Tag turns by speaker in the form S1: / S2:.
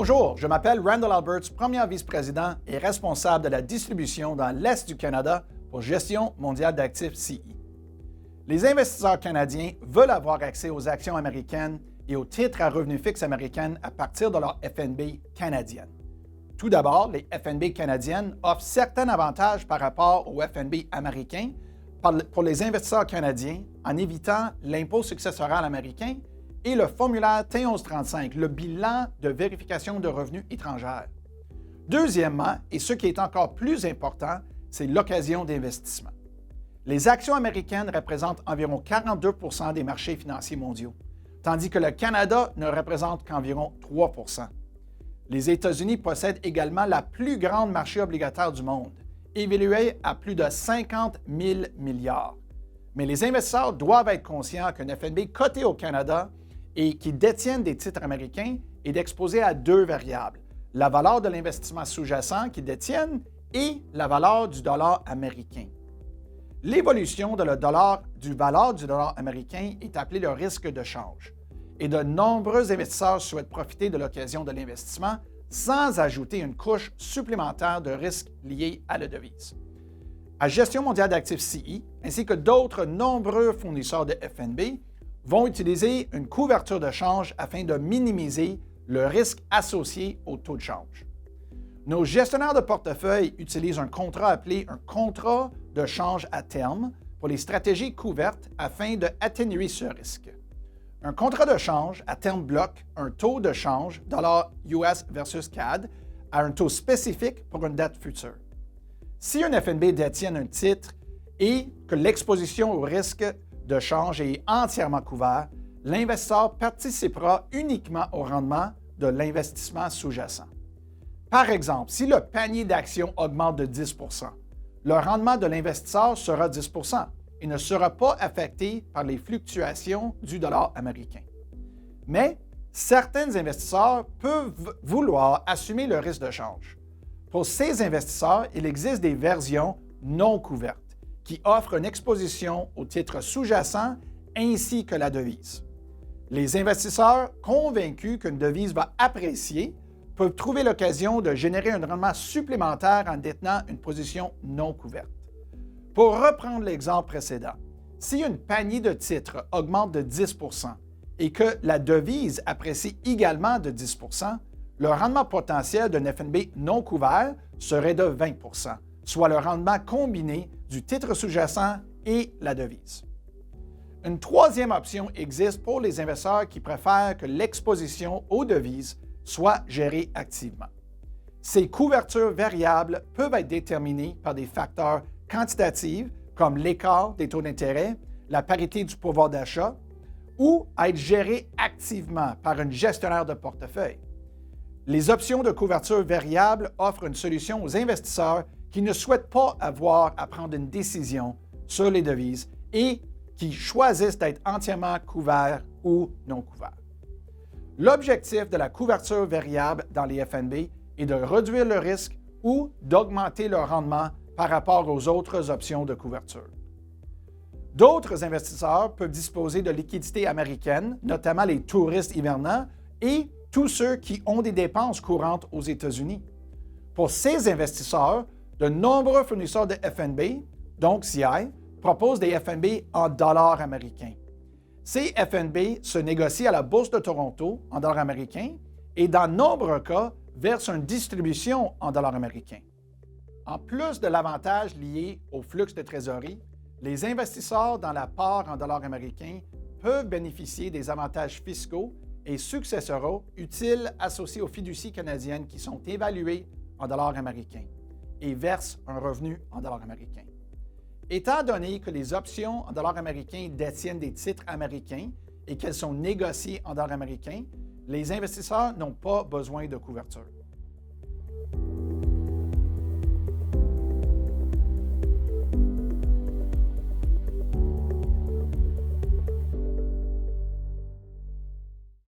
S1: Bonjour, je m'appelle Randall Alberts, premier vice-président et responsable de la distribution dans l'Est du Canada pour Gestion mondiale d'actifs CI. Les investisseurs canadiens veulent avoir accès aux actions américaines et aux titres à revenus fixes américains à partir de leur FNB canadienne. Tout d'abord, les FNB canadiennes offrent certains avantages par rapport aux FNB américains pour les investisseurs canadiens en évitant l'impôt successoral américain et le formulaire T1135, le bilan de vérification de revenus étrangers. Deuxièmement, et ce qui est encore plus important, c'est l'occasion d'investissement. Les actions américaines représentent environ 42 % des marchés financiers mondiaux, tandis que le Canada ne représente qu'environ 3 %. Les États-Unis possèdent également la plus grande marché obligataire du monde, évaluée à plus de 50 000 milliards. Mais les investisseurs doivent être conscients qu'un FNB coté au Canada et qui détiennent des titres américains est exposé à deux variables, la valeur de l'investissement sous-jacent qu'ils détiennent et la valeur du dollar américain. L'évolution de du valeur du dollar américain est appelée le risque de change, et de nombreux investisseurs souhaitent profiter de l'occasion de l'investissement sans ajouter une couche supplémentaire de risques liés à la devise. À Gestion mondiale d'actifs CI, ainsi que d'autres nombreux fournisseurs de FNB, vont utiliser une couverture de change afin de minimiser le risque associé au taux de change. Nos gestionnaires de portefeuille utilisent un contrat appelé un contrat de change à terme pour les stratégies couvertes afin d'atténuer ce risque. Un contrat de change à terme bloque un taux de change dollar US versus CAD à un taux spécifique pour une date future. Si un FNB détient un titre et que l'exposition au risque de change est entièrement couvert, l'investisseur participera uniquement au rendement de l'investissement sous-jacent. Par exemple, si le panier d'actions augmente de 10 %, le rendement de l'investisseur sera 10 % et ne sera pas affecté par les fluctuations du dollar américain. Mais certains investisseurs peuvent vouloir assumer le risque de change. Pour ces investisseurs, il existe des versions non couvertes qui offrent une exposition aux titres sous-jacents ainsi que la devise. Les investisseurs convaincus qu'une devise va apprécier peuvent trouver l'occasion de générer un rendement supplémentaire en détenant une position non couverte. Pour reprendre l'exemple précédent, si une panier de titres augmente de 10 % et que la devise apprécie également de 10 %, le rendement potentiel d'un FNB non couvert serait de 20 %, soit le rendement combiné du titre sous-jacent et la devise. Une troisième option existe pour les investisseurs qui préfèrent que l'exposition aux devises soit gérée activement. Ces couvertures variables peuvent être déterminées par des facteurs quantitatifs comme l'écart des taux d'intérêt, la parité du pouvoir d'achat, ou être gérées activement par un gestionnaire de portefeuille. Les options de couverture variable offrent une solution aux investisseurs qui ne souhaitent pas avoir à prendre une décision sur les devises et qui choisissent d'être entièrement couverts ou non couverts. L'objectif de la couverture variable dans les FNB est de réduire le risque ou d'augmenter le rendement par rapport aux autres options de couverture. D'autres investisseurs peuvent disposer de liquidités américaines, notamment les touristes hivernants et tous ceux qui ont des dépenses courantes aux États-Unis. Pour ces investisseurs, de nombreux fournisseurs de FNB, donc CI, proposent des FNB en dollars américains. Ces FNB se négocient à la Bourse de Toronto en dollars américains et, dans de nombreux cas, versent une distribution en dollars américains. En plus de l'avantage lié au flux de trésorerie, les investisseurs dans la part en dollars américains peuvent bénéficier des avantages fiscaux et successoraux utiles associés aux fiducies canadiennes qui sont évaluées en dollars américains et versent un revenu en dollars américains. Étant donné que les options en dollars américains détiennent des titres américains et qu'elles sont négociées en dollars américains, les investisseurs n'ont pas besoin de couverture.